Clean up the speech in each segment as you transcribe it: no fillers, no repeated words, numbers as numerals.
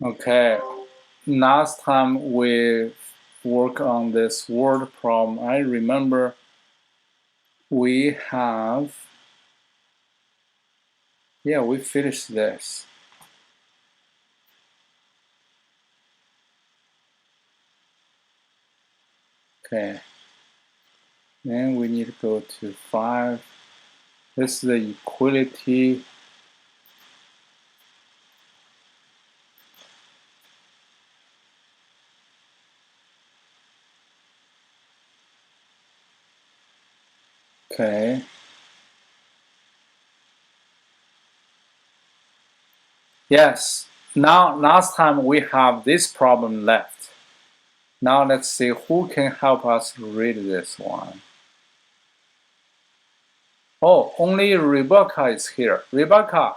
Okay, last time we work on this word problem, I remember we have, we finished this. Okay, then we need to go to 5. This is the equality. Okay. Yes, now last time we have this problem left. Now let's see who can help us read this one. Oh, only Rebecca is here. Rebecca?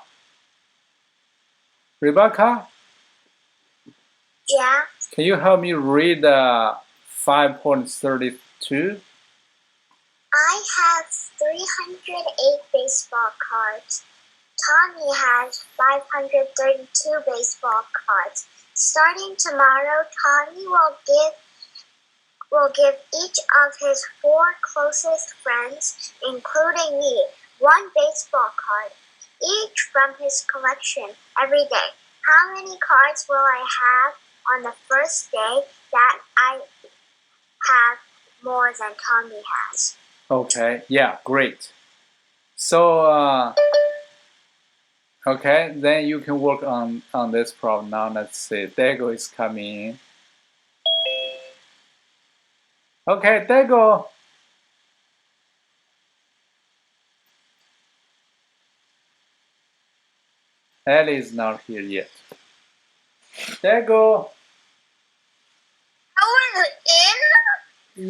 Yeah. Can you help me read 5.32? I have 308 baseball cards. Tommy has 532 baseball cards. Starting tomorrow, Tommy will give each of his 4 closest friends, including me, 1 baseball card, each from his collection every day. How many cards will I have on the first day that I have more than Tommy has? Okay, yeah, great. So, okay, then you can work on this problem. Now let's see, Dago is coming in. Okay, Dago. Ellie is not here yet. Dago. I was in,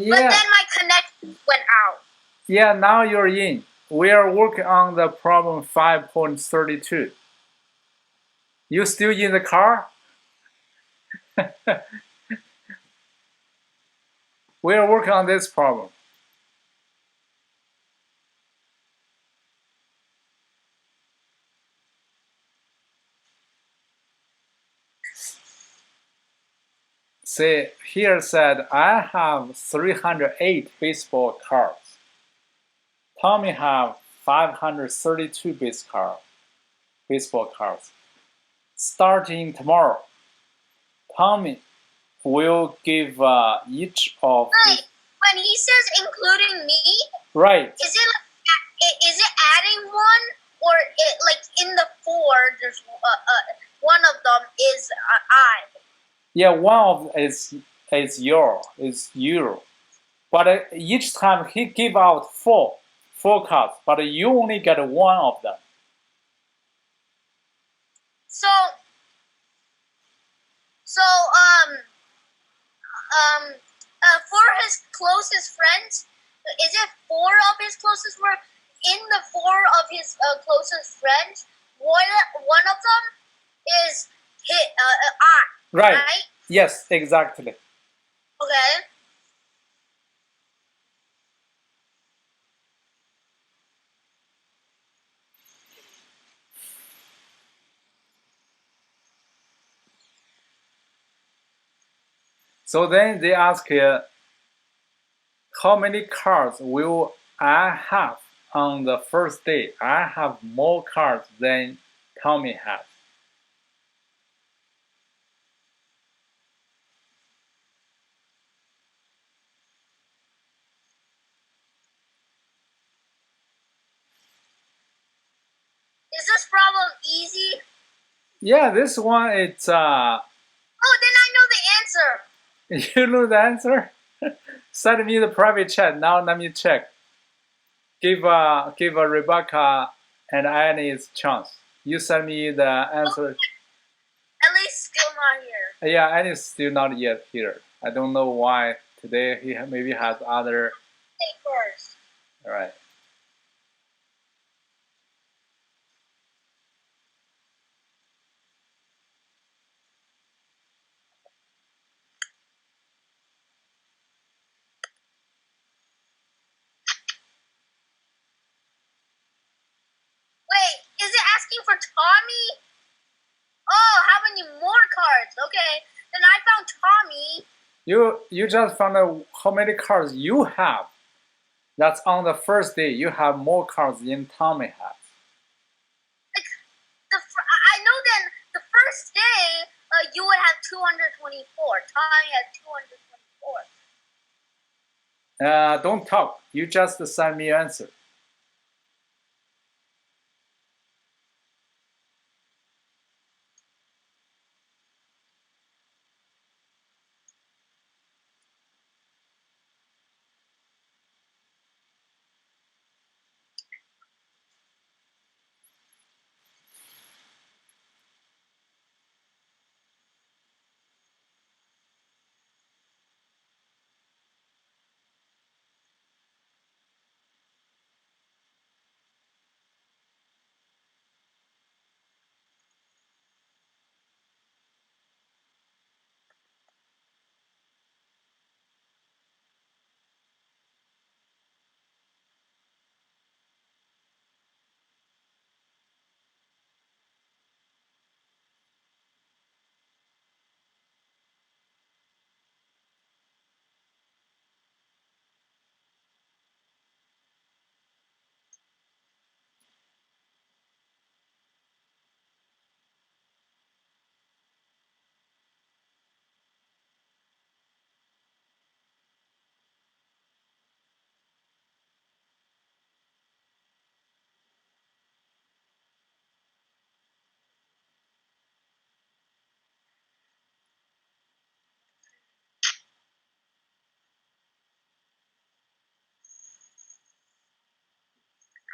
but then my connection went out. Yeah, now you're in. We are working on the problem 5.32. You still in the car? We are working on this problem. See, here said I have 308 baseball cards. Tommy have 532 baseball cards. Starting tomorrow, Tommy will give each of his... When he says including me, right? Is it adding 1, or like in the 4? There's one of them is I. Yeah, one of is you. But each time he give out four cards, but you only get one of them. So for his closest friends, is it 4 of his closest friends? In the 4 of his closest friends, one of them is I. Right. Yes, exactly. Okay. So then they ask you, how many cards will I have on the first day? I have more cards than Tommy has. Is this problem easy? Yeah, this one it's Oh, then I know the answer. You know the answer? Send me the private chat. Now let me check. Give a Rebecca and Annie's chance. You send me the answer. Ellie's still not here. Yeah, Annie's still not yet here. I don't know why today he maybe has other. Take first. All right. Wait, is it asking for Tommy? Oh, how many more cards. Okay, then I found Tommy. You just found out how many cards you have. That's on the first day. You have more cards than Tommy has. I know then the first day you would have 224. Tommy had 224. Don't talk. You just send me an answer.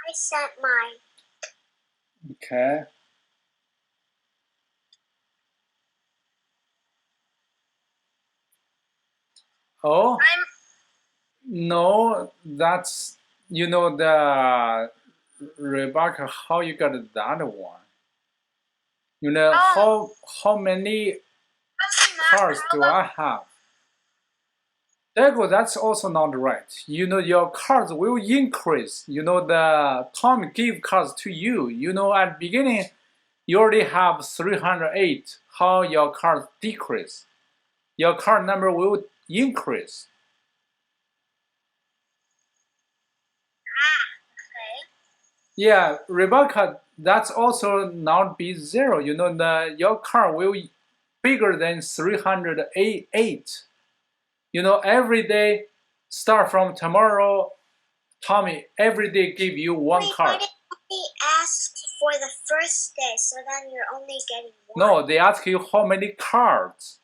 I sent mine. Okay. Oh, no, that's, the Rebecca, how you got that one? How many cards do I have? Diego, that's also not right. Your cards will increase. The Tom gave cards to you. At the beginning, you already have 308. How your cards decrease? Your card number will increase. Yeah, Rebecca, that's also not be zero. Your card will bigger than 308. Every day, start from tomorrow, Tommy, every day give you one card. Why did they ask for the first day, so then you're only getting one? No, they ask you how many cards.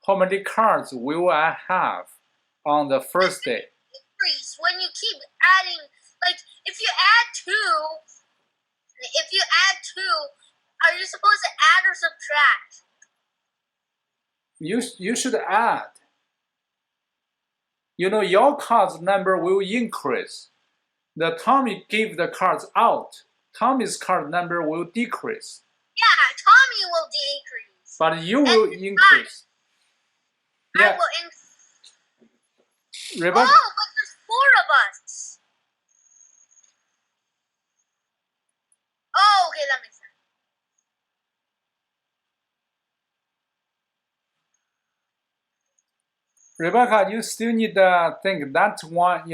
How many cards will I have on the first day? Increase when you keep adding. Like if you add two, are you supposed to add or subtract? You should add. Your cards number will increase. The Tommy gave the cards out. Tommy's card number will decrease. Yeah, Tommy will decrease. But you will increase. Yeah. I will increase. Rebecca. Oh, but there's 4 of us. Oh, okay, that makes sense. Rebecca, you still need to think that one,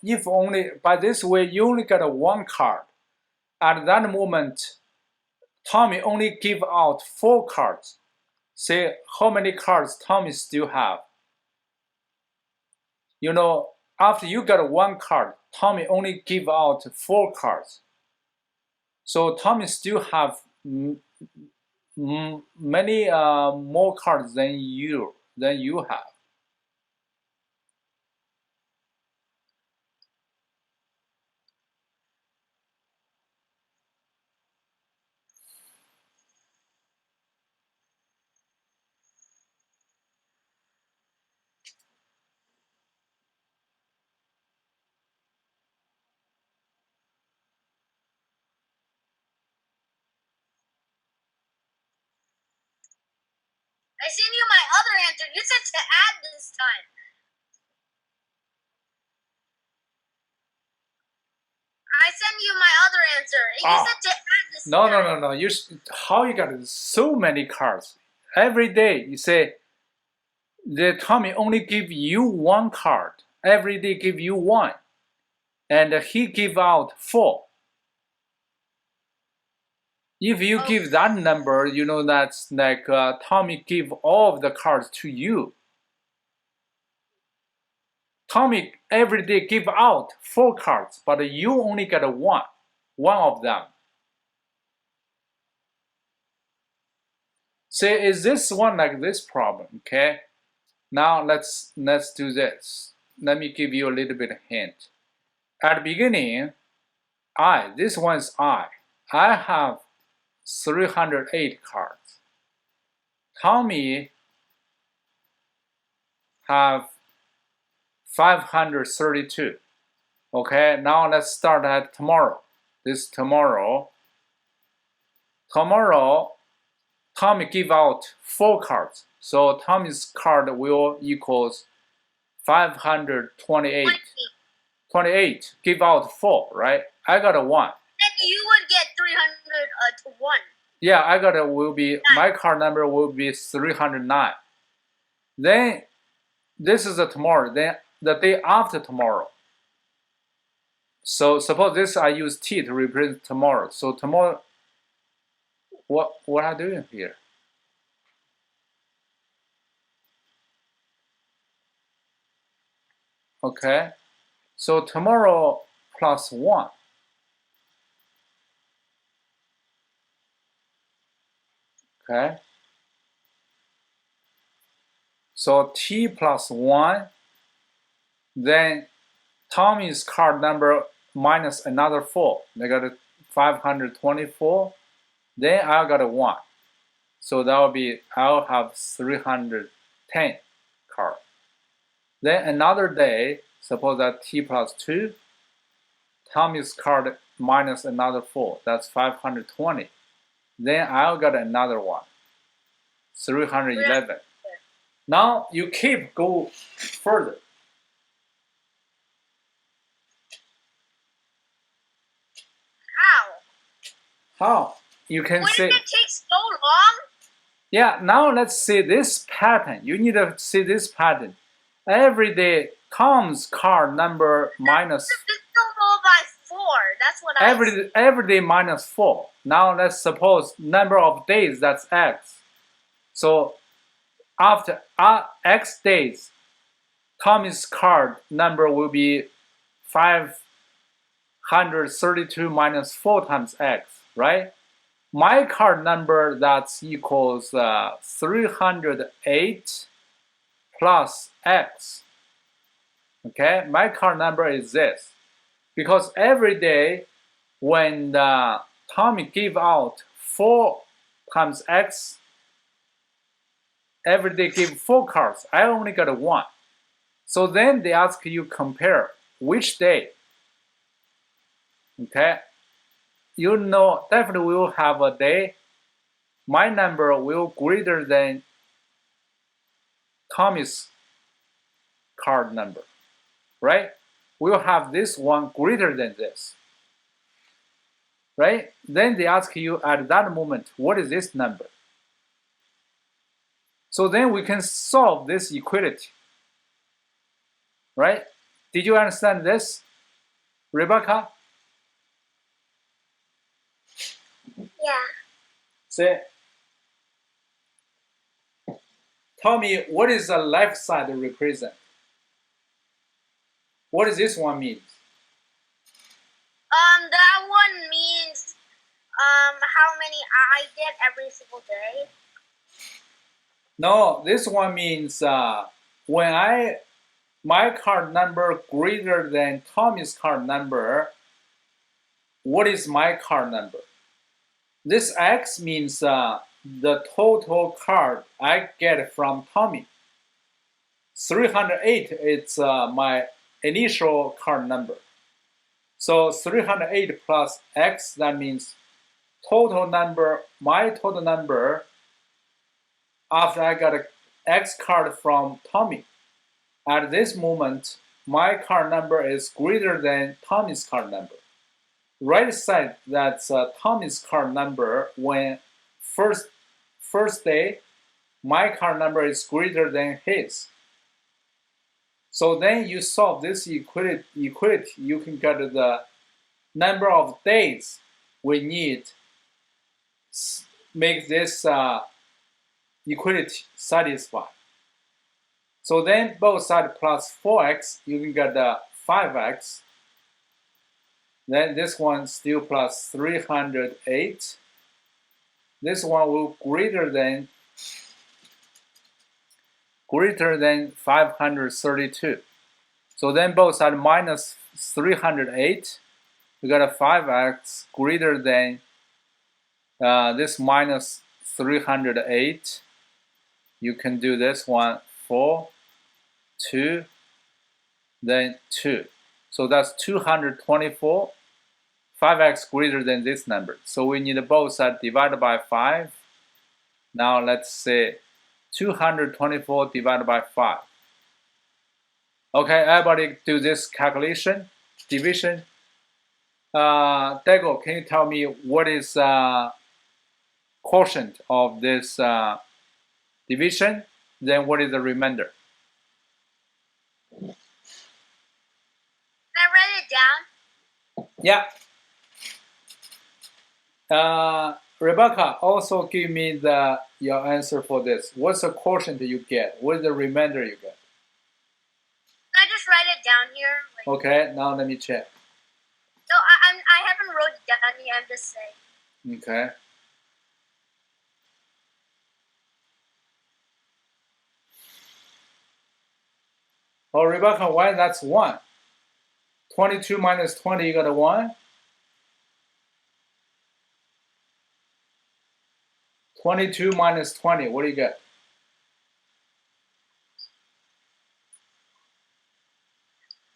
if only, by this way, you only get one card. At that moment, Tommy only give out 4 cards. Say, how many cards Tommy still have? After you get one card, Tommy only give out 4 cards. So Tommy still have many more cards than you have. I sent you my other answer. You said to add this time. I sent you my other answer. You said to add this. No. How you got so many cards? Every day you say the Tommy only give you one card. Every day give you one, and he give out 4. If you give that number, you know that's like Tommy give all of the cards to you. Tommy every day give out 4 cards, but you only get one of them. Say, is this one like this problem? Okay. Now let's do this. Let me give you a little bit of hint. At the beginning, this one's I have 308 cards. Tommy have 532. Okay, now let's start at tomorrow. Tomorrow, Tommy give out 4 cards. So Tommy's card will equals 528. 28. Give out 4, right? I got a 1. Then you would get 300 to 1. Yeah, I got my card number will be 309. Then this is the tomorrow. Then the day after tomorrow. So suppose this I use T to represent tomorrow. So tomorrow, what am I doing here? Okay, so tomorrow plus 1. Okay, so T plus 1, then Tommy's card number minus another 4. They got a 524. Then I got a 1. So that will be, I'll have 310 cards. Then another day, suppose that T plus 2, Tommy's card minus another 4. That's 520. Then I'll get another 1. 311. Now you go further. How? You can say. Wouldn't it take so long? Yeah, now let's see this pattern. You need to see this pattern. Every day, Tom's card number minus. Divisible by 4. That's what every day minus 4. Now let's suppose number of days, that's X. So after X days, Tommy's card number will be 532 minus 4 times X, right? My card number that's equals 308 plus X. Okay, my card number is this. Because every day when Tommy give out 4 times X, every day give 4 cards, I only got 1. So then they ask you compare which day. Okay, you know definitely we will have a day my number will greater than Tommy's card number, right? We'll have this one greater than this, right? Then they ask you at that moment, what is this number? So then we can solve this equality, right? Did you understand this, Rebecca? Yeah. Say, tell me, what is the left side represent? What does this one mean? That one means how many I get every single day. No, this one means when my card number greater than Tommy's card number, what is my card number? This X means the total card I get from Tommy. 308 is my initial card number. So 308 plus X, that means total number, my total number after I got an X card from Tommy. At this moment, my card number is greater than Tommy's card number. right side, that's Tommy's car number. When first day, my car number is greater than his. So then you solve this equality, you can get the number of days we need make this equality satisfied. So then both sides plus 4x, you can get 5x. Then this one still plus 308. This one will greater than 532. So then both sides minus 308. We got a 5x greater than this minus 308. You can do this one 4, 2, then 2. So that's 224. 5x greater than this number. So we need both sides divided by 5. Now let's say 224 divided by 5. Okay, everybody do this calculation, division. Dago, can you tell me what is quotient of this division? Then what is the remainder? Can I write it down? Yeah. Rebecca, also give me your answer for this. What's the quotient you get? What is the remainder you get? Can I just write it down here? Okay, now let me check. No, I haven't wrote it down yet. I'm just saying. Okay. Oh, Rebecca, why that's 1? 22 minus 20, you got a 1? 22 minus 20, what do you get?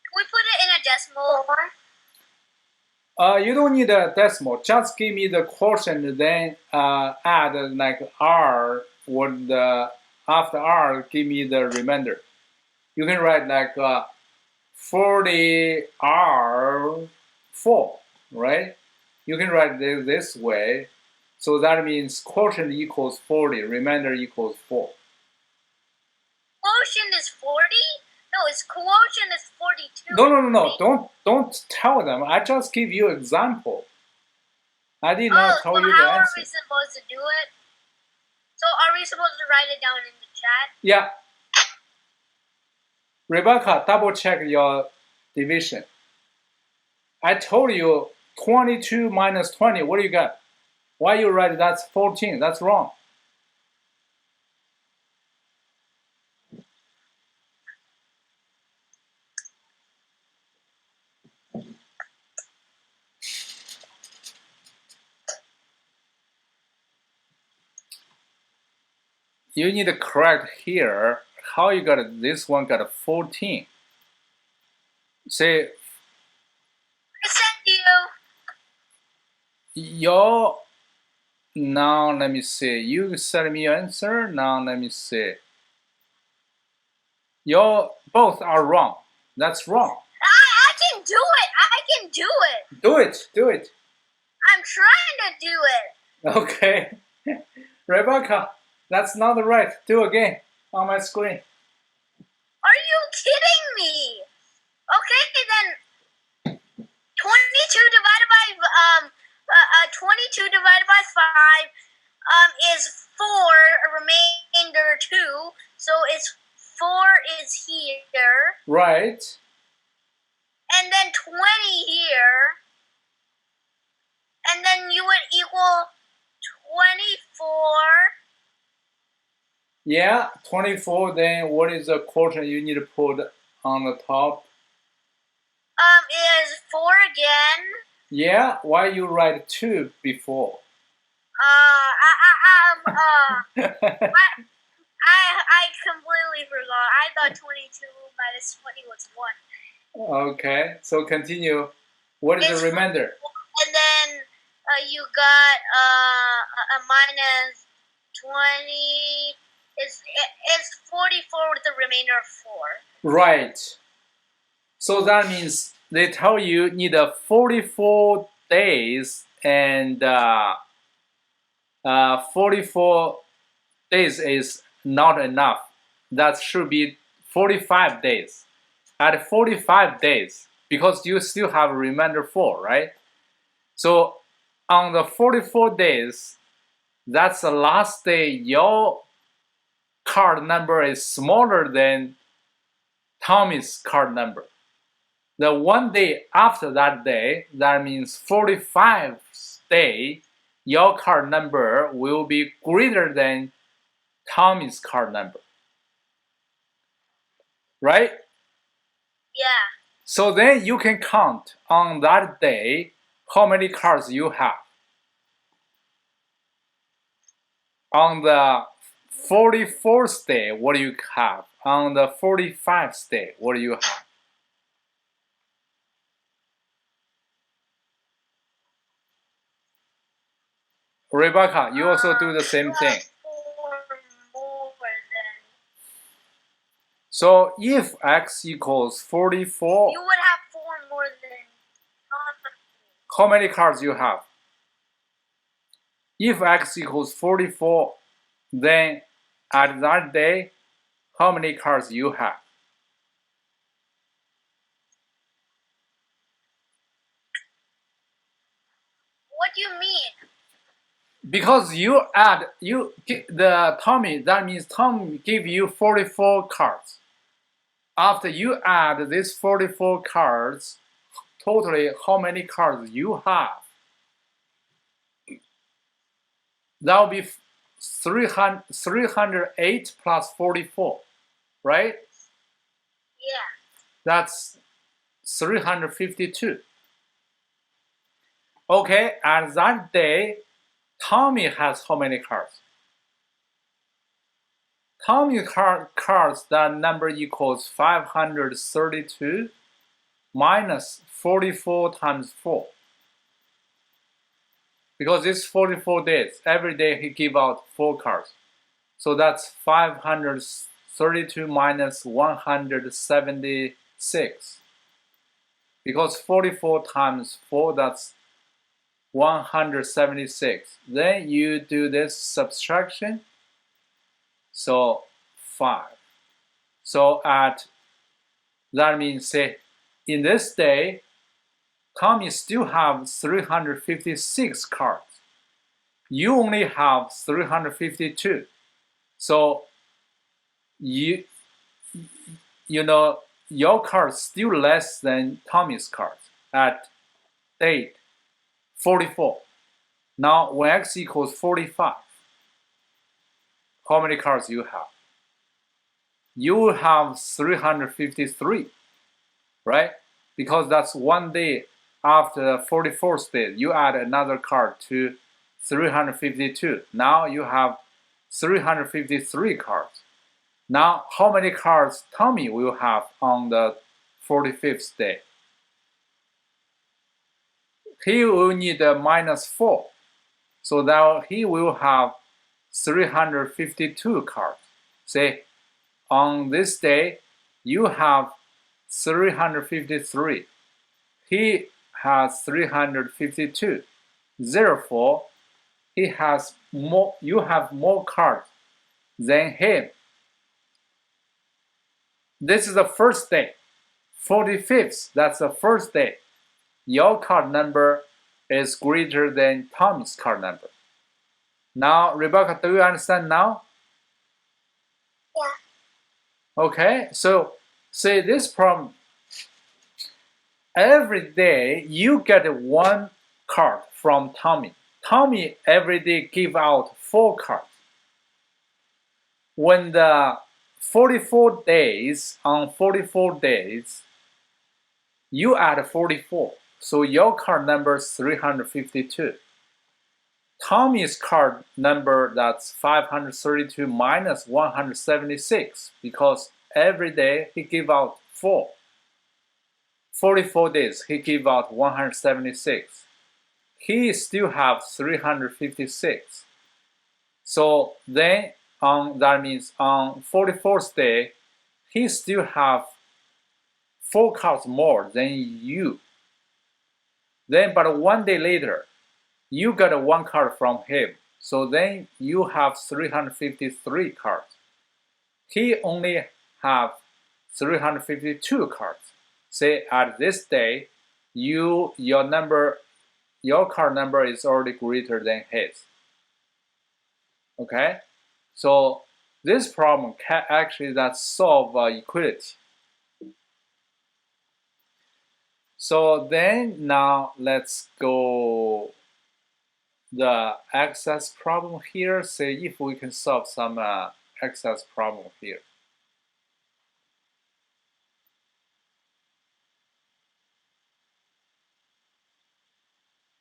Can we put it in a decimal? You don't need a decimal. Just give me the quotient, then add like R, or after R, give me the remainder. You can write like 40R4, right? You can write this way. So that means quotient equals 40, remainder equals 4. Quotient is 40? No, its quotient is 42. No. Don't tell them. I just give you example. I did not tell you the how are answer. we supposed to do it? So are we supposed to write it down in the chat? Yeah. Rebecca, double check your division. I told you 22 minus 20. What do you got? Why you write that's 14? That's wrong. You need to correct here. How you got it? This one got a 14. Say I sent you. your. Now let me see. You send me your answer. Now let me see. Your both are wrong. That's wrong. I can do it. I can do it. Do it. Do it. I'm trying to do it. Okay. Rebecca, that's not right. Do again on my screen. Are you kidding me? Okay, then 22 divided by 22 divided by 5 is 4, remainder 2. So it's 4 is here. Right. And then 20 here. And then you would equal 24. Yeah, 24. Then what is the quotient you need to put on the top? Is 4 again. Yeah, why you write 2 before? I completely forgot. I thought 22 minus 20 was 1. Okay, so continue. What is the remainder? And then you got a minus 20. It's 44 with the remainder of 4. Right. So that means they tell you need a 44 days and 44 days is not enough. That should be 45 days. At 45 days, because you still have remainder 4, right? So on the 44 days, that's the last day your card number is smaller than Tommy's card number. The one day after that day, that means 45th day, your card number will be greater than Tommy's card number. Right? Yeah. So then you can count on that day how many cards you have. On the 44th day, what do you have? On the 45th day, what do you have? Rebecca, you also do the same thing. So if x equals 44, you would have 4 more than how many cards you have? If x equals 44, then at that day, how many cards you have? What do you mean? Because you add the Tommy, that means Tommy give you 44 cards. After you add these 44 cards, totally how many cards you have? That will be 308 plus 44, right? Yeah. That's 352. Okay, at that day, Tommy has how many cards? Tommy cards, that number equals 532 minus 44 times 4. Because it's 44 days, every day he give out 4 cards. So that's 532 minus 176. Because 44 times 4, that's 176. Then you do this subtraction. So 5. So that means, say, in this day, Tommy still have 356 cards. You only have 352. So you know your cards still less than Tommy's cards at date 44. Now when x equals 45, how many cards you have? You have 353, right? Because that's one day after the 44th day. You add another card to 352. Now you have 353 cards. Now, how many cards Tommy will have on the 45th day? He will need a minus 4. So that he will have 352 cards. Say, on this day, you have 353. He has 352. Therefore, he has more. You have more cards than him. This is the first day. 45th, that's the first day. Your card number is greater than Tommy's card number. Now, Rebecca, do you understand now? Yeah. Okay, so say this problem. Every day you get 1 card from Tommy. Tommy every day give out 4 cards. When the 44 days, on 44 days, you add 44. So your card number is 352. Tommy's card number, that's 532 minus 176, because every day he give out 4. 44 days, he give out 176. He still have 356. So then, that means on 44th day, he still have 4 cards more than you. Then, but one day later, you got one card from him. So then you have 353 cards. He only have 352 cards. Say at this day, your card number is already greater than his. Okay, so this problem can actually that solve equality. So then now let's go the excess problem here. Say if we can solve some excess problem here.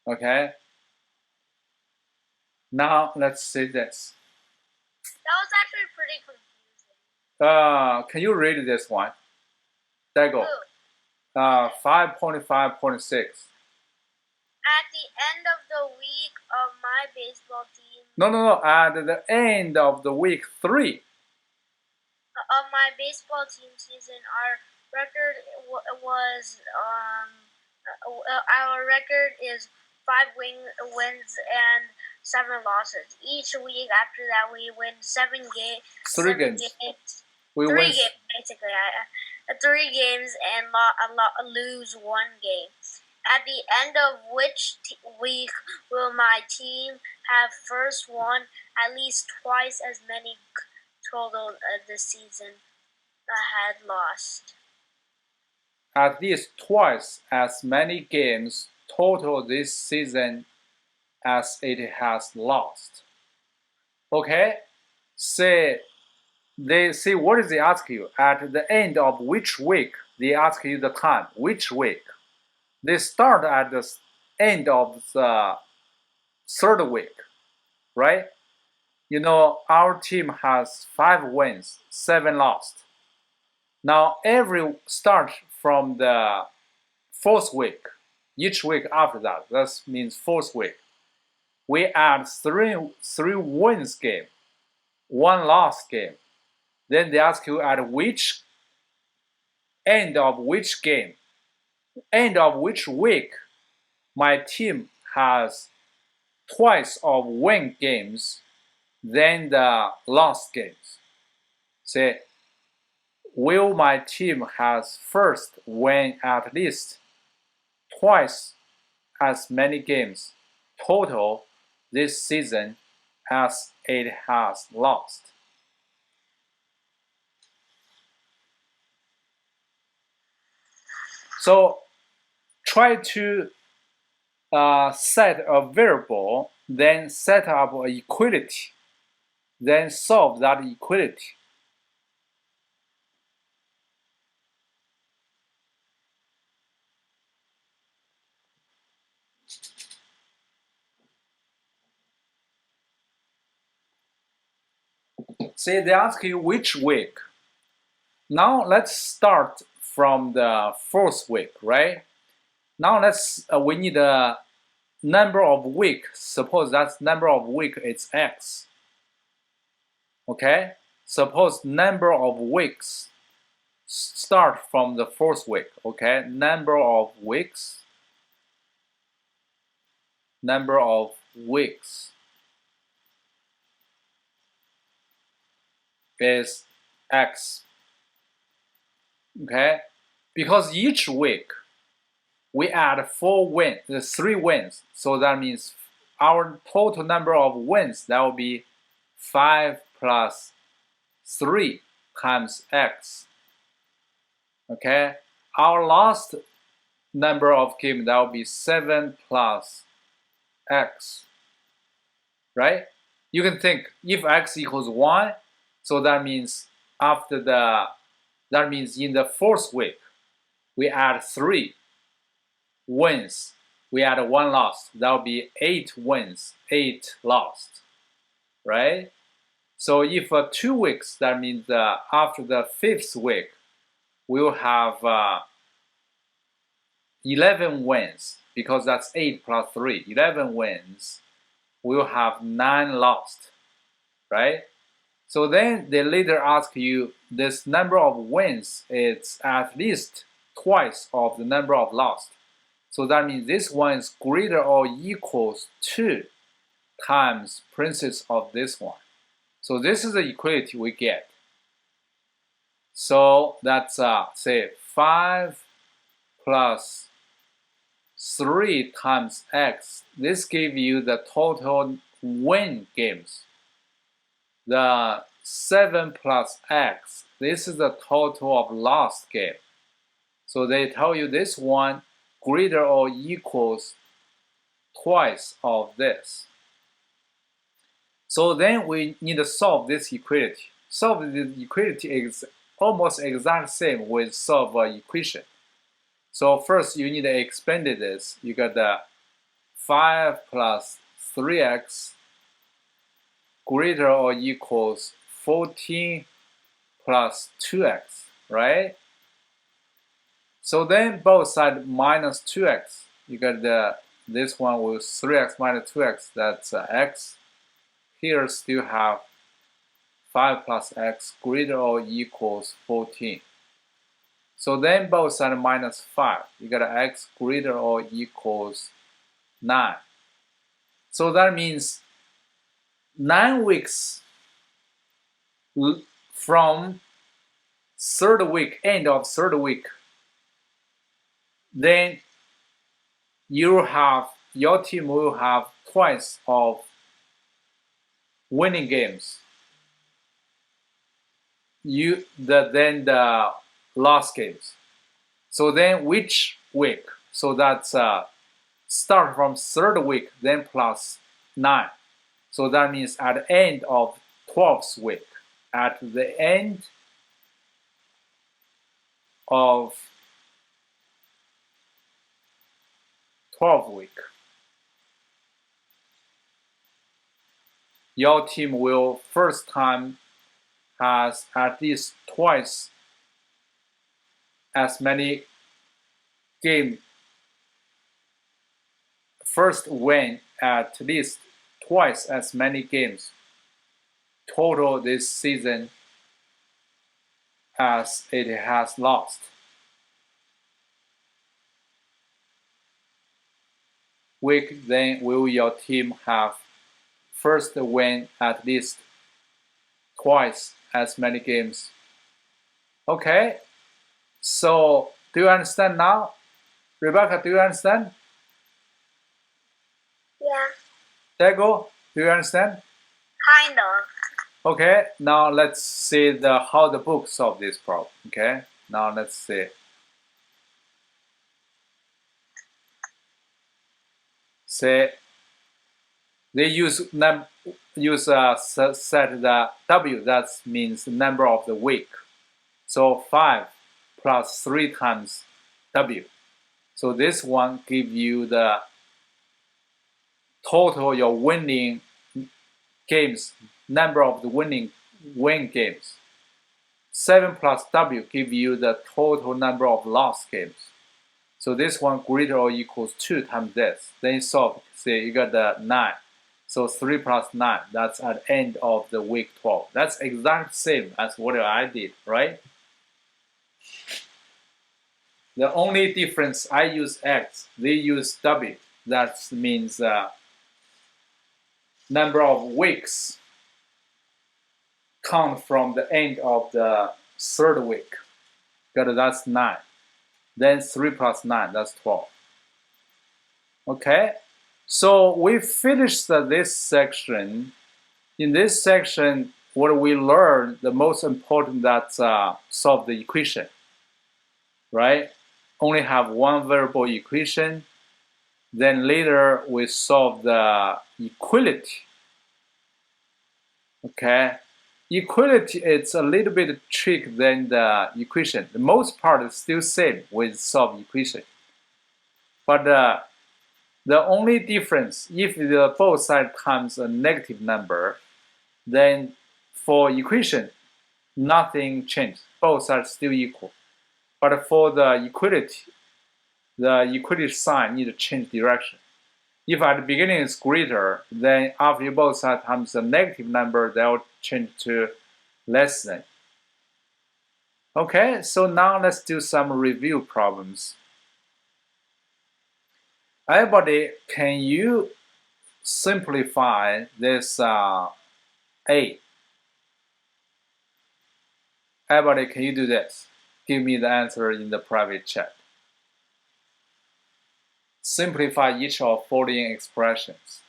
Okay. Now let's see this. That was actually pretty confusing. Can you read this one? There you go. 5.5.6. At the end of the week of my baseball team. No. At the end of the week 3. Of my baseball team season, our record was our record is 5 wins and 7 losses. Each week after that, we win 7 games. 3 games. We three win games basically. 3 games and lose 1 game. At the end of which week will my team have first won at least twice as many total this season had lost? At least twice as many games total this season as it has lost. Okay, they see what is they ask you at the end of which week. They ask you the time, which week. They start at the end of the 3rd week, right? You know, our team has 5 wins, 7 lost. Now every start from the 4th week, each week after that, that means 4th week, we add 3 wins game, 1 loss game. Then they ask you at which end of which game, end of which week my team has twice of win games than the lost games. Say, will my team has first win at least twice as many games total this season as it has lost? So try to set a variable, then set up an equality, then solve that equality. See, they ask you which week. Now let's start from the 4th week, right? Now we need a number of week. Suppose that number of week is x. Okay? Suppose number of weeks start from the 4th week. Okay? Number of weeks is x. Okay? Because each week we add 3 wins. So that means our total number of wins, that will be 5 plus 3 times x. Okay? Our last number of games, that will be 7 plus x. Right? You can think if x equals 1, so that means in the 4th week, we add 3 wins. We add 1 loss. That will be 8 wins, 8 lost. Right? So if 2 weeks, that means after the 5th week, we will have 11 wins, because that's 8 plus 3. 11 wins. We will have 9 lost. Right? So then they later ask you, this number of wins is at least twice of the number of lost. So that means this one is greater or equals 2 times parentheses of this one. So this is the equality we get. So that's say 5 plus 3 times x. This gives you the total win games. The 7 plus x. This is the total of lost game. So they tell you this one greater or equals twice of this. So then we need to solve this equality. Solve the equality is almost exact same with solve an equation. So first you need to expand this. You got the 5 plus 3x greater or equals 14 plus 2x, right? So then both sides minus 2x. You got this one with 3x minus 2x, that's x. Here still have 5 plus x greater or equals 14. So then both sides minus 5. You got x greater or equals 9. So that means 9 weeks from third week, end of third week, then your team will have twice of winning games. Then the lost games. So then which week? So that's start from third week, then plus 9. So that means at the end of 12th week, at the end of 12th week, your team will first time has at least twice as many games. First win at least twice as many games total this season as it has lost. Week then will your team have first win at least twice as many games. Okay, so do you understand now? Rebecca, do you understand? Yeah. Diego, do you understand? Kind of. Okay, now let's see how the book solve this problem. Okay, now let's see. Say they use set the W, that means the number of the week. So 5 plus 3 times W. So this one give you the total your winning games, number of the win games. 7 plus W give you the total number of lost games. So this one greater or equals 2 times this. Then solve, say you got the 9. So 3 plus 9, that's at the end of the week 12. That's exact same as what I did, right? The only difference, I use X, they use W. That means number of weeks count from the end of the third week. Because that's 9. Then 3 plus 9, that's 12. Okay, so we finished this section. In this section, what we learned, the most important, that's solve the equation, right? Only have one variable equation. Then later we solve the equality. Okay, equality, it's a little bit tricky than the equation. The most part is still same with solve equation. But the only difference, if the both side comes a negative number, then for equation, nothing changed. Both sides still equal. But for the equality sign need to change direction. If at the beginning it's greater, then after both sides comes a negative number, they'll change to less than. Okay, so now let's do some review problems. Everybody, can you simplify this A? Everybody, can you do this? Give me the answer in the private chat. Simplify each of following expressions.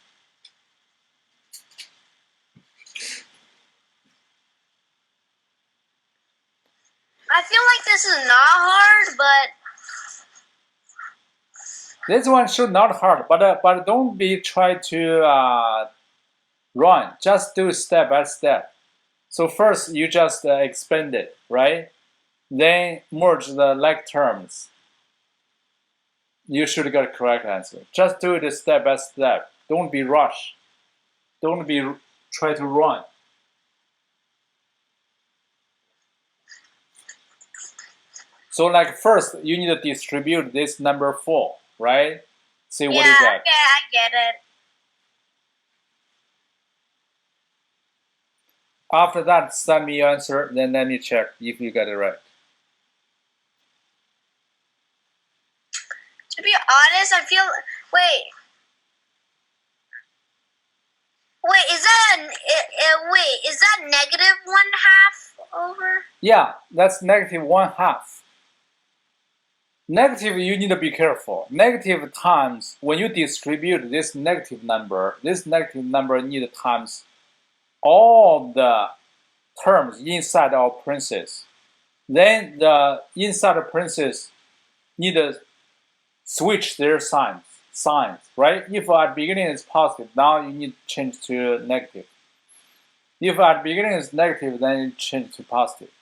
I feel like this is not hard, but this one should not hard, but don't be try to run. Just do step by step. So first you just expand it, right? Then merge the like terms. You should get a correct answer. Just do it step by step. Don't be rush. Don't be try to run. So like first you need to distribute this number 4, right? See what you yeah, get. okay, I get it. After that, send me your answer, then let me check if you get it right. To be honest, I feel. Wait, is that negative 1/2 over? Yeah, that's negative 1/2. Negative, you need to be careful. Negative times, when you distribute this negative number need times all the terms inside of parentheses. Then the inside of parentheses need to switch their signs, right? If at beginning is positive, now you need to change to negative. If at beginning is negative, then you change to positive,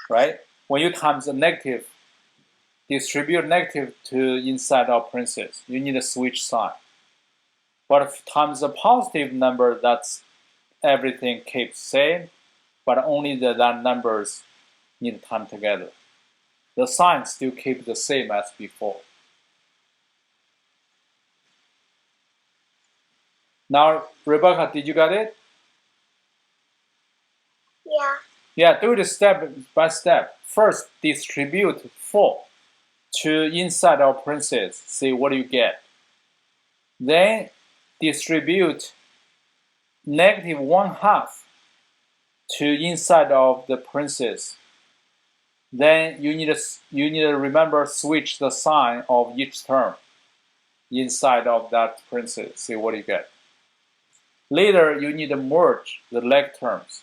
right? When you times the negative, distribute negative to inside of parentheses, you need to switch sign. But if times a positive number, that's everything keeps same, but only that numbers need to time together. The sign still keep the same as before. Now, Rebecca, did you get it? Yeah. Yeah, do it step by step. First, distribute 4 to inside of parentheses. See what you get. Then distribute negative 1/2 to inside of the parentheses. Then you need to remember switch the sign of each term inside of that parentheses. See what you get. Later, you need to merge the like terms.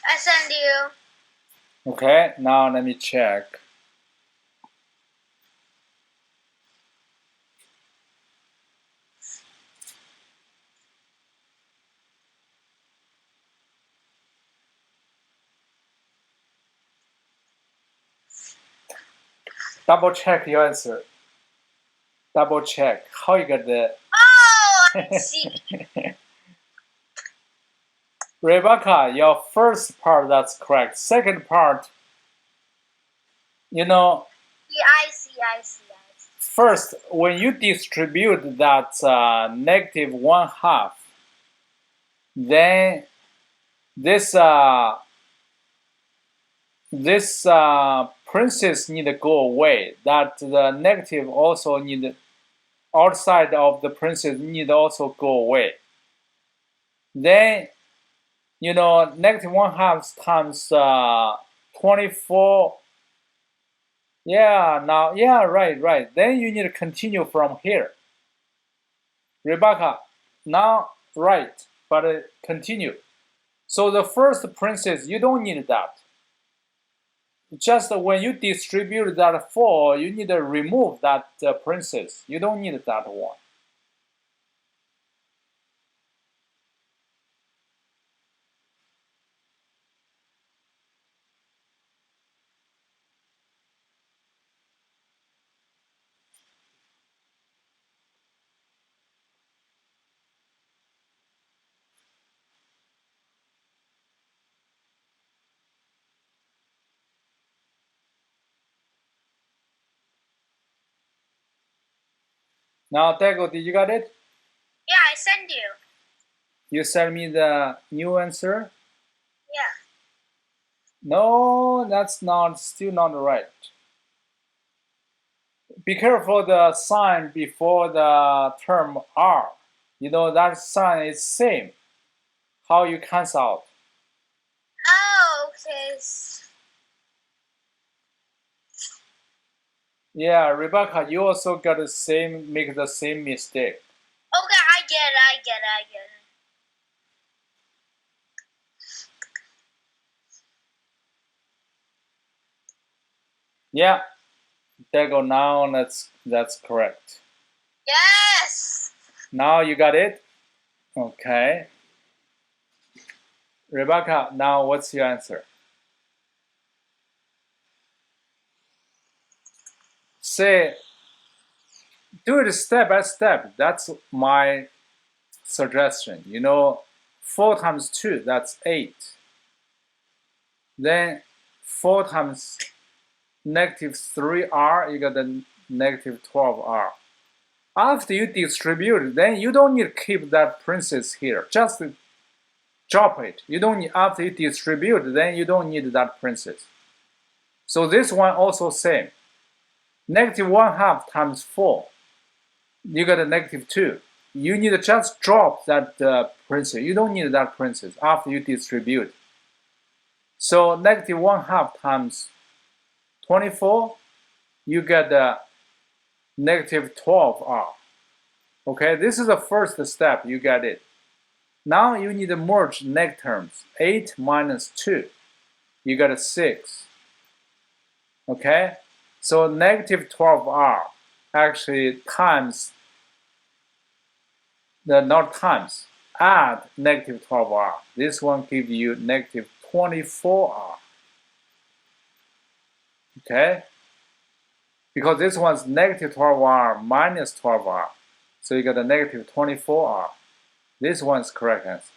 I send you. Okay, now let me check. Double check your answer. Double check how you get the. Oh, I see. Rebecca, your first part that's correct. Second part, Yeah, I see. first when you distribute that negative 1/2, then this parentheses need to go away. That the negative also need outside of the parentheses need also go away. Then negative 1/2 times 24. Yeah, now, yeah, right. Then you need to continue from here. Rebecca, now, right, but continue. So the first parenthesis, you don't need that. Just when you distribute that 4, you need to remove that parenthesis. You don't need that one. Now, Dago, did you got it? Yeah, I send you. You send me the new answer? Yeah. No, that's still not right. Be careful the sign before the term R. You know that sign is same. How you cancel out? Oh, okay. Yeah, Rebecca, you also got make the same mistake. Okay, I get it. Yeah, Dago, now that's correct. Yes! Now you got it? Okay. Rebecca, now what's your answer? Say, do it step by step. That's my suggestion. 4 times 2, that's 8. Then 4 times negative 3r, you got the negative 12r. After you distribute, then you don't need to keep that parenthesis here. Just drop it. You don't need, after you distribute, then you don't need that parenthesis. So this one also same. Negative 1/2 times 4, you got a negative 2. You need to just drop that parenthesis. You don't need that parenthesis after you distribute. So negative 1/2 times 24, you get the negative 12r. Okay, this is the first step. You get it. Now you need to merge negative terms. 8 minus 2, you get a 6. Okay, so negative 12r actually times not times, add negative 12r. This one gives you negative 24r. Okay, because this one's negative 12r minus 12r, so you get a negative 24r. This one's correct answer.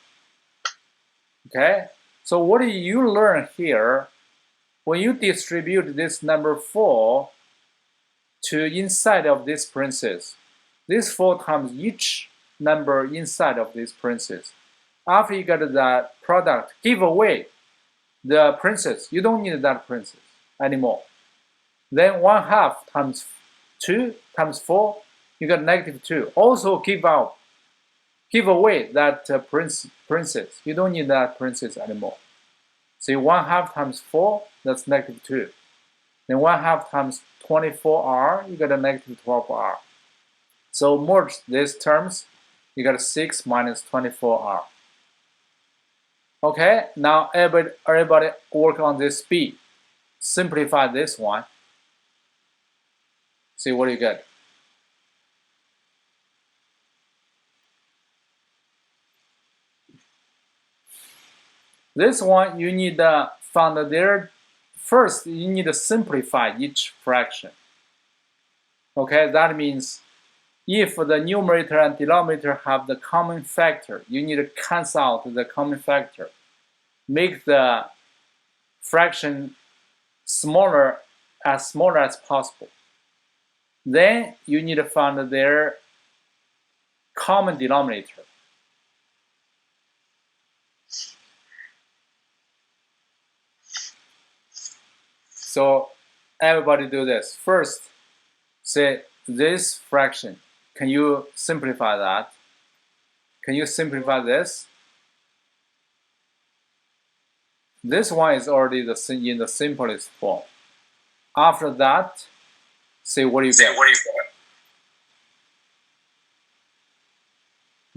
Okay, so what do you learn here? When you distribute this number 4 to inside of this parenthesis, this 4 times each number inside of this parenthesis. After you get the product, give away the parenthesis. You don't need that parenthesis anymore. Then 1/2 times 2 times 4, you get negative 2. Also give away that parenthesis. You don't need that parenthesis anymore. So 1/2 times 4, that's negative 2. Then 1/2 times 24r, you get a negative 12r. So merge these terms, you get 6 minus 24r. Okay, now everybody work on this B. Simplify this one. See what you get. This one you need to find there. First, you need to simplify each fraction. Okay, that means if the numerator and denominator have the common factor, you need to cancel out the common factor. Make the fraction smaller as possible. Then you need to find their common denominator. So everybody do this. First, say this fraction. Can you simplify that? Can you simplify this? This one is already in the simplest form. After that, say what do you get?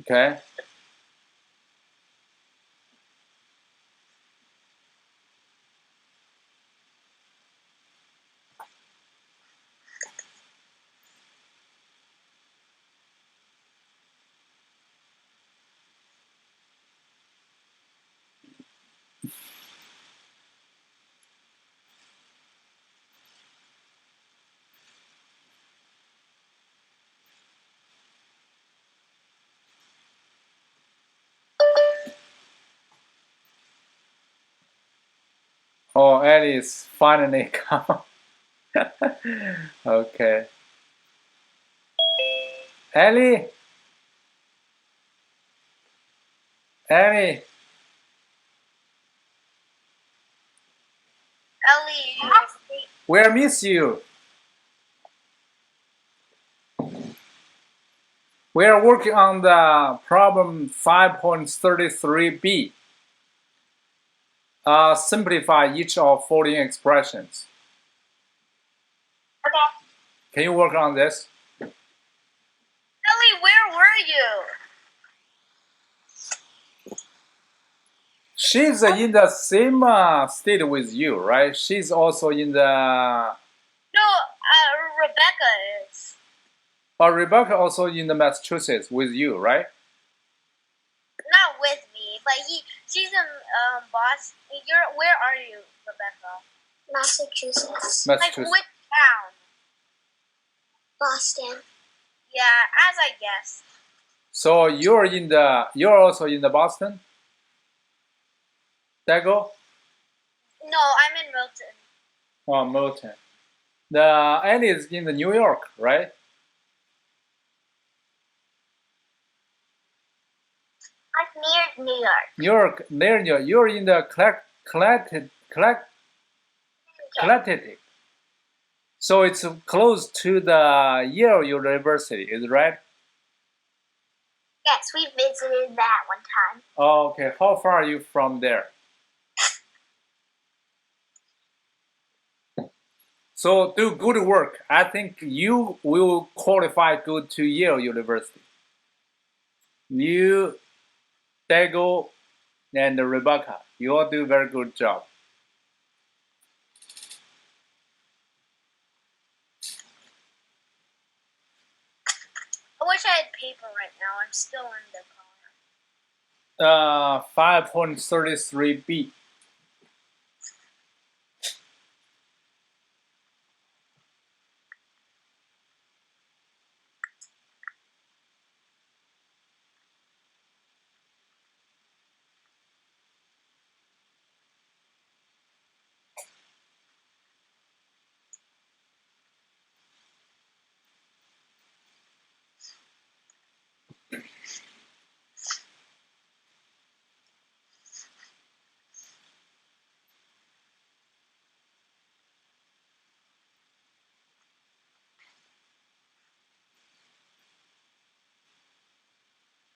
Okay. Oh, Alice finally come. Okay. Ellie? Ellie? Ellie, Where miss you? We are working on the problem 5.33b. Simplify each of following expressions. okay. Can you work on this? Ellie, where were you? She's in the same state with you, right? She's also in the... No, Rebecca is. Rebecca also in the Massachusetts with you, right? Not with me, but she's in Boston. Where are you, Rebecca? Massachusetts. Like Massachusetts. which town? Boston. Yeah, as I guessed. So you're also in the Boston? Dago? No, I'm in Milton. Oh, Milton. The Ellie is in the New York, right? I'm near New York. New York, near you. You're in the Connecticut. So it's close to the Yale University, is it right? Yes, we visited that one time. Oh, okay. How far are you from there? So do good work. I think you will qualify to go to Yale University. You, Dago, and Rebecca, you all do a very good job. I wish I had paper right now. I'm still in the car. 5.33b.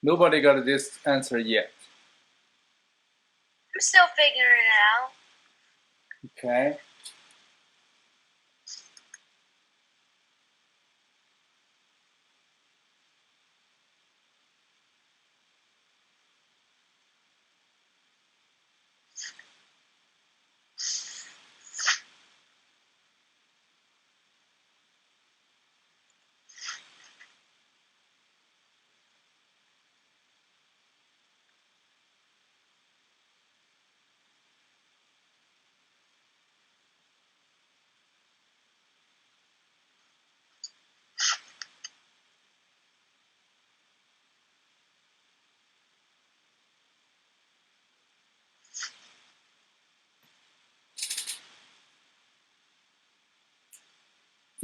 Nobody got this answer yet. I'm still figuring it out. Okay.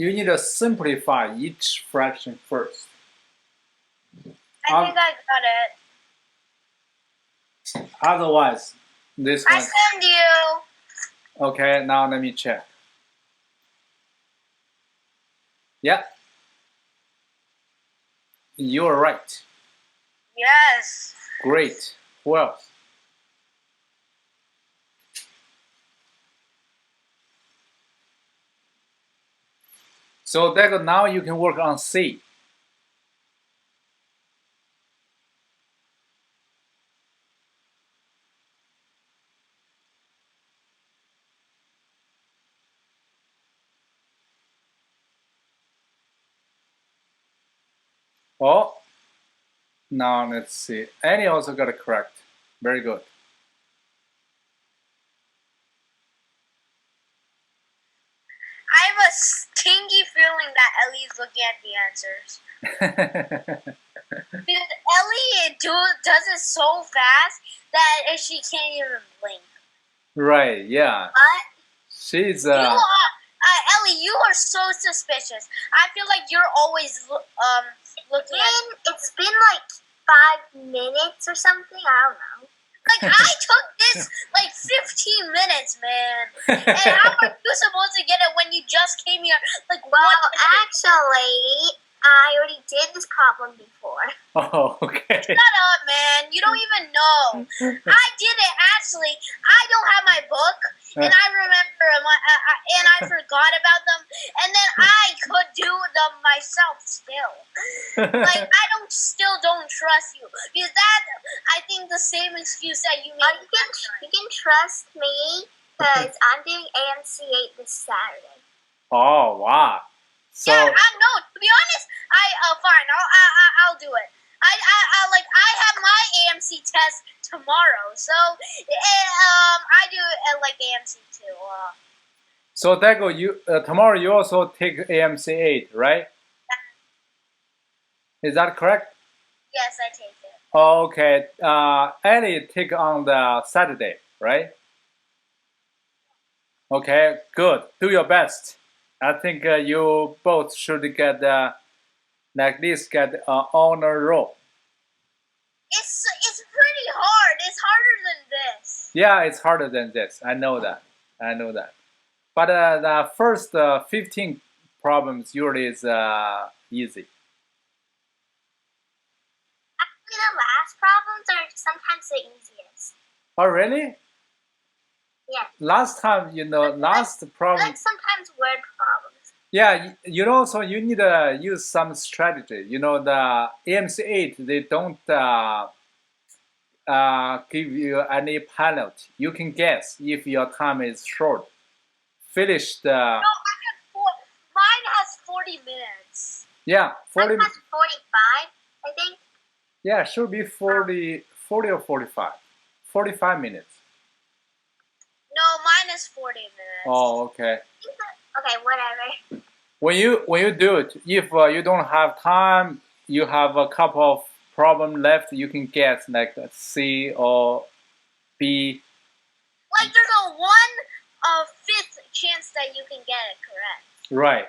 You need to simplify each fraction first. I think I got it. Otherwise, this one. I send you. Okay, now let me check. Yeah. You're right. Yes. Great. Who else? So Dago, now you can work on C. Oh, now let's see. Annie also got it correct. Very good. I have a stinky feeling that Ellie's looking at the answers. Because Ellie does it so fast that she can't even blink. Right, yeah. But She's Ellie, you are so suspicious. I feel like you're always looking at. It's been like 5 minutes or something. I don't know. Like I took this like 15 minutes, man. And how are you supposed to get it when you just came here? Like, well, actually, I already did this problem before. Oh, okay. Shut up, man. You don't even know. I did it, actually. I don't have my book, and I remember and I forgot about them, and then I could do them myself still. Like, I still don't trust you. Because that, I think the same excuse that you made. You can trust me, because I'm doing AMC 8 this Saturday. Oh, wow. So, yeah, no, to be honest, fine, I'll do it. I have my AMC test tomorrow, so I do like AMC too. So Dago, you tomorrow you also take AMC 8, right? Is that correct? Yes, I take it. Oh, okay. Ellie take on the Saturday, right? Okay, good. Do your best. I think you both should get like this, get an honor roll. It's pretty hard. It's harder than this. Yeah, it's harder than this. I know that. I know that. But the first 15 problems usually is easy. Actually, the last problems are sometimes the easiest. Oh, really? Yeah. Last time, last problem. Like sometimes word problems. Yeah, you need to use some strategy. The AMC 8, they don't give you any penalty. You can guess if your time is short. Finish the. No, mine has 40 minutes. Yeah, 40. Mine has 45, I think. Yeah, should be 40 or 45. 45 minutes. No, mine is 40 minutes. Oh, okay. Okay, whatever. When you do it, if you don't have time, you have a couple of problems left, you can get like C or B. Like there's a 1/5 chance that you can get it correct. Right.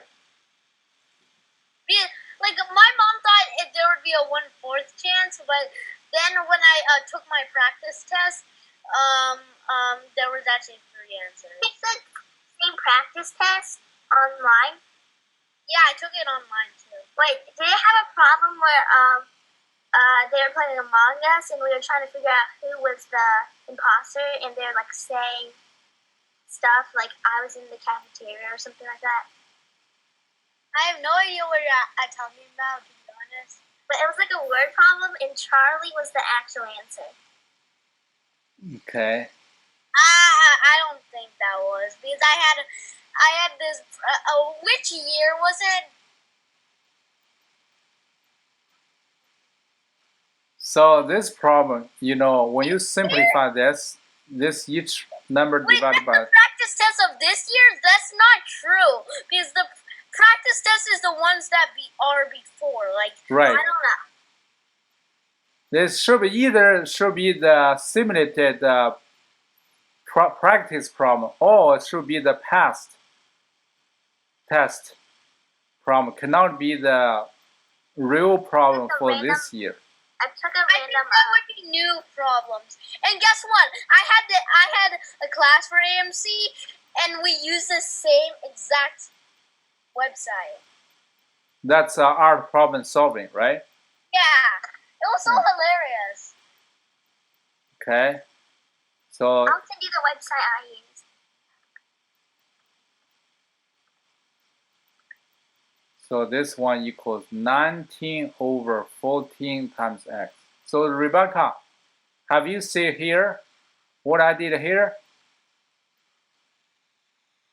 Like my mom thought there would be a 1/4 chance, but then when I took my practice test, there was actually 3 answers. It's the same practice test online. Yeah, I took it online too. Wait, did it have a problem where they were playing Among Us and we were trying to figure out who was the imposter, and they're like saying stuff like I was in the cafeteria or something like that? I have no idea what you're talking about, to be honest. But it was like a word problem, and Charlie was the actual answer. Okay. I don't think that was, because I had this. Which year was it? So this problem, when you simplify this each number divided by. The practice test of this year? That's not true, because the practice test is the ones that are before. Like, right. I don't know. This should be the simulated practice problem, or it should be the past test problem. Cannot be the real problem for this year. I took a random. I think that would be new problems. And guess what? I had a class for AMC, and we used the same exact website. That's art problem solving, right? Yeah, it was so hilarious. Okay, so I'll send you the website I used. So this one equals 19 over 14 times x. So Rebecca, have you seen here what I did here?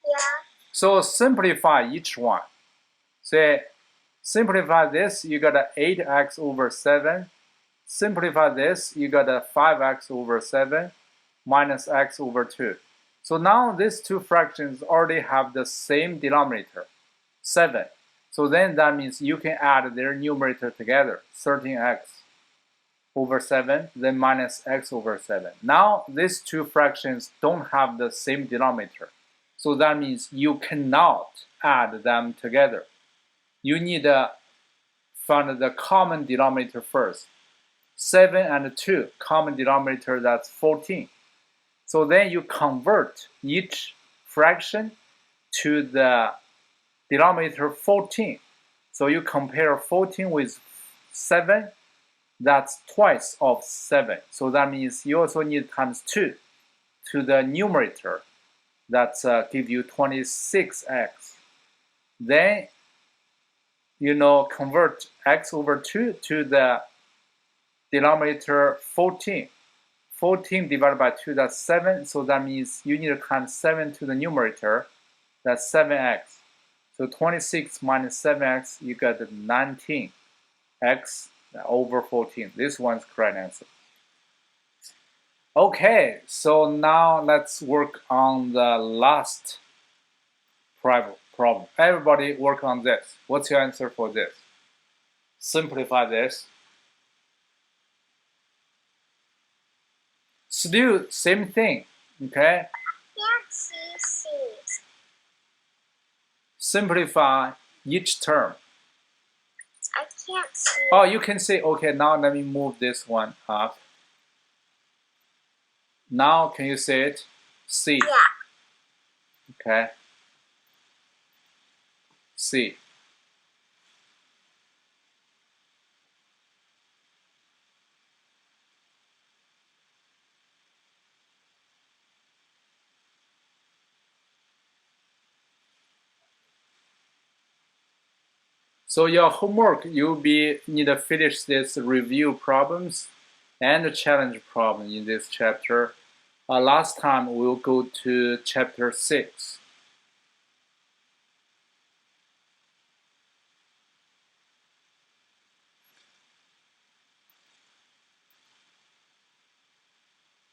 Yeah. So simplify each one. Say, simplify this, you got a 8x over 7. Simplify this, you got a 5x over 7 minus x over 2. So now these two fractions already have the same denominator, 7. So then that means you can add their numerator together, 13x over 7, then minus x over 7. Now these two fractions don't have the same denominator. So that means you cannot add them together. You need find the common denominator first. 7 and 2, common denominator, that's 14. So then you convert each fraction to the denominator 14. So you compare 14 with 7, that's twice of 7. So that means you also need times 2 to the numerator. That's give you 26x. Then, convert x over 2 to the denominator 14. 14 divided by 2, that's 7. So that means you need to times 7 to the numerator. That's 7x. So 26 minus 7x, you get 19x over 14. This one's correct answer. Okay, so now let's work on the last problem. Everybody work on this. What's your answer for this? Simplify this. Still same thing, okay? Can't see C's. Simplify each term. I can't see. Oh, you can say, okay, now let me move this one up. Now, can you say it? C. Yeah. Okay. C. So your homework, you'll need to finish this review problems and challenge problem in this chapter. Last time we'll go to chapter 6.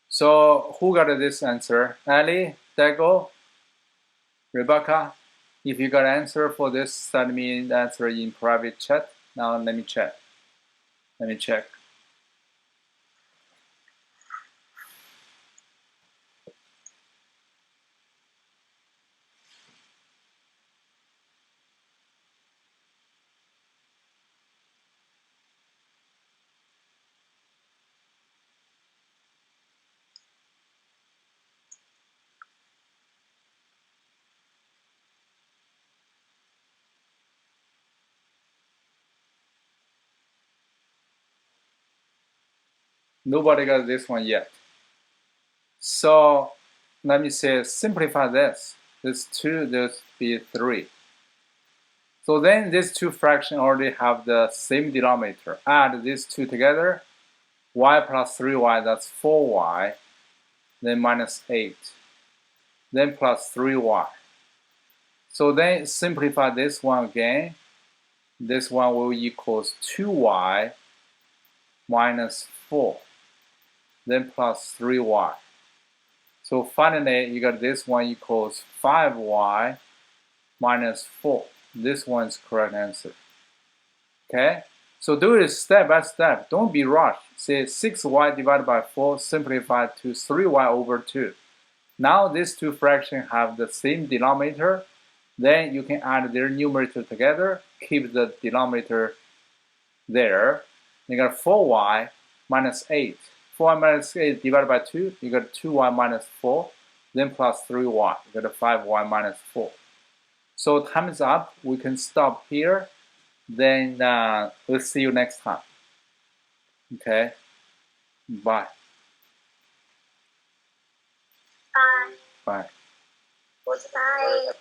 So who got this answer? Ali, Dago, Rebecca? If you got an answer for this, send me the answer in private chat. Now let me check. Nobody got this one yet. So let me say, simplify this. This 2, this be 3. So then these two fractions already have the same denominator. Add these two together. Y plus 3y, that's 4y. Then minus 8. Then plus 3y. So then simplify this one again. This one will equals 2y minus 4. Then plus 3y. So finally, you got this one equals 5y minus 4. This one's correct answer. Okay? So do it step by step. Don't be rushed. Say 6y divided by 4 simplified to 3y over 2. Now these two fractions have the same denominator. Then you can add their numerator together. Keep the denominator there. You got 4y minus 8. 4y minus 8 divided by 2. You got 2y minus 4. Then plus 3y. You got 5y minus 4. So time is up. We can stop here. Then we'll see you next time. Okay? Bye. Bye. Bye. Goodbye.